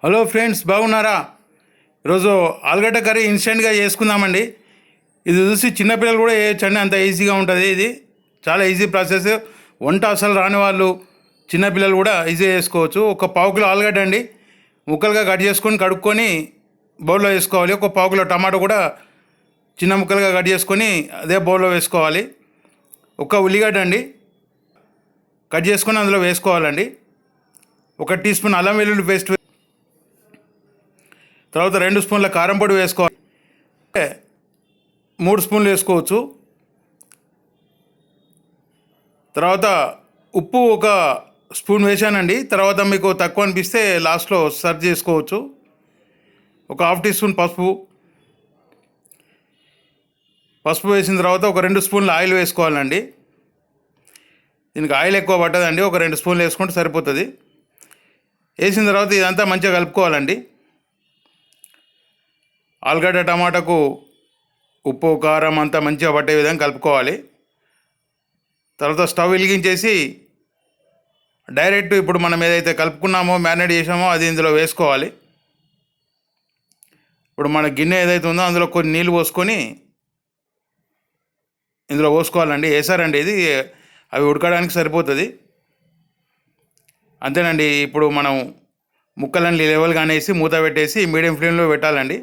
Hello friends, బాగున్నారా? ఈరోజు ఆలుగడ్డ కర్రీ ఇన్స్టెంట్గా చేసుకుందామండి. ఇది చూసి చిన్నపిల్లలు కూడా చేయొచ్చండి, అంత ఈజీగా ఉంటుంది. ఇది చాలా ఈజీ ప్రాసెస్. వంట అసలు రాని వాళ్ళు, చిన్నపిల్లలు కూడా ఈజీగా చేసుకోవచ్చు. ఒక పావు కిలో ఆలుగడ్డ అండి, ముక్కలుగా కట్ చేసుకొని కడుక్కొని బౌల్లో వేసుకోవాలి. ఒక పావు కిలో టమాటో కూడా చిన్న ముక్కలుగా కట్ చేసుకొని అదే బౌల్లో వేసుకోవాలి. ఒక ఉల్లిగడ్డ అండి కట్ చేసుకొని అందులో వేసుకోవాలండి. ఒక టీ స్పూన్ అల్లం వెల్లుల్లి పేస్ట్, తర్వాత 2 స్పూన్ల కారం పొడి వేసుకోవాలి. 3 స్పూన్లు వేసుకోవచ్చు. తర్వాత ఉప్పు ఒక స్పూన్ వేసానండి. తర్వాత మీకు తక్కువ అనిపిస్తే లాస్ట్లో సర్వ్ చేసుకోవచ్చు. ఒక హాఫ్ టీ స్పూన్ పసుపు వేసిన తర్వాత ఒక 2 స్పూన్ల ఆయిల్ వేసుకోవాలండి. దీనికి ఆయిల్ ఎక్కువ పట్టదండి, ఒక 2 స్పూన్లు వేసుకుంటే సరిపోతుంది. వేసిన తర్వాత ఇదంతా మంచిగా కలుపుకోవాలండి. ఆలుగడ్డ టమాటాకు ఉప్పు కారం అంతా మంచిగా పట్టే విధంగా కలుపుకోవాలి. తర్వాత స్టవ్ వెలిగించేసి డైరెక్ట్ ఇప్పుడు మనం ఏదైతే కలుపుకున్నామో, మ్యారినేట్ చేసామో అది ఇందులో వేసుకోవాలి. ఇప్పుడు మన గిన్నె ఏదైతే ఉందో అందులో కొన్ని నీళ్ళు పోసుకొని ఇందులో పోసుకోవాలండి. వేసారండి, ఇది అవి ఉడకడానికి సరిపోతుంది. అంతేనండి. ఇప్పుడు మనం ముక్కలన్నీ లెవెల్గా అనేసి మూత పెట్టేసి మీడియం ఫ్లేమ్లో పెట్టాలండి.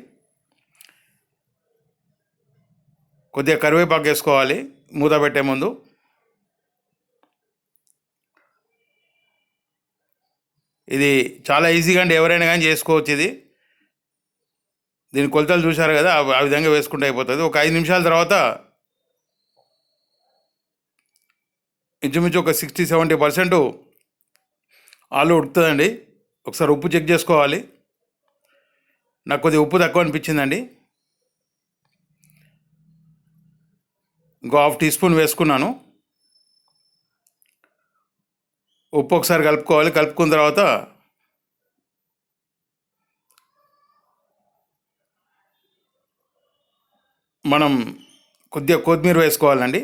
కొద్దిగా కరివేపాకు వేసుకోవాలి మూత పెట్టే ముందు. ఇది చాలా ఈజీగా అండి, ఎవరైనా కానీ చేసుకోవచ్చు. దీని కొలతలు చూశారు కదా, ఆ విధంగా వేసుకుంటే అయిపోతుంది. ఒక 5 నిమిషాల తర్వాత ఇంచుమించు ఒక 60-70% ఆలు ఉడుకుతుందండి. ఒకసారి ఉప్పు చెక్ చేసుకోవాలి. నాకు కొద్దిగా ఉప్పు తక్కువ అనిపించిందండి, ఇంకో హాఫ్ టీ స్పూన్ వేసుకున్నాను. ఉప్పు ఒకసారి కలుపుకోవాలి. కలుపుకున్న తర్వాత మనం కొద్దిగా కొత్తిమీర వేసుకోవాలండి.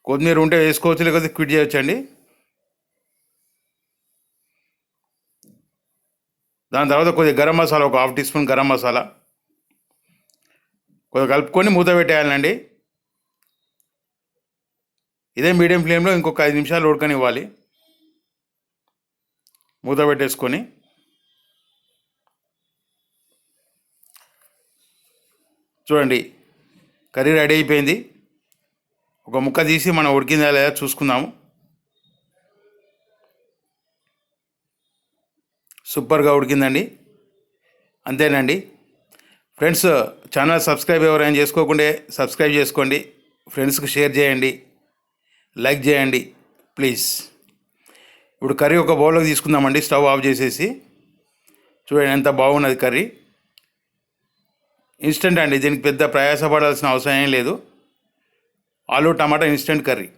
కొత్తిమీర ఉంటే వేసుకోవచ్చు, లేకపోతే క్విట్ చేయొచ్చండి. దాని తర్వాత కొద్దిగా గరం మసాలా, ఒక half teaspoon garam masala కొద్దిగా కలుపుకొని మూత పెట్టేయాలండి. ఇదే మీడియం ఫ్లేమ్లో ఇంకొక 5 నిమిషాలు ఉడకనివ్వాలి. మూత పెట్టేసుకొని చూడండి, కర్రీ రెడీ అయిపోయింది. ఒక ముక్క తీసి మనం ఉడికిందా లేదా చూసుకుందాము. సూపర్గా ఉడికిందండి. అంతేనండి ఫ్రెండ్స్. ఛానల్ సబ్స్క్రైబ్ ఎవరైనా చేసుకోకుంటే సబ్స్క్రైబ్ చేసుకోండి. ఫ్రెండ్స్కి షేర్ చేయండి, లైక్ చేయండి ప్లీజ్. ఇప్పుడు కర్రీ ఒక బౌల్లోకి తీసుకుందామండి, స్టవ్ ఆఫ్ చేసేసి. చూడండి ఎంత బాగున్నది కర్రీ. ఇన్స్టెంట్ అండి, దీనికి పెద్ద ప్రయాసపడాల్సిన అవసరం ఏం లేదు. ఆలు టమాటా ఇన్స్టెంట్ కర్రీ.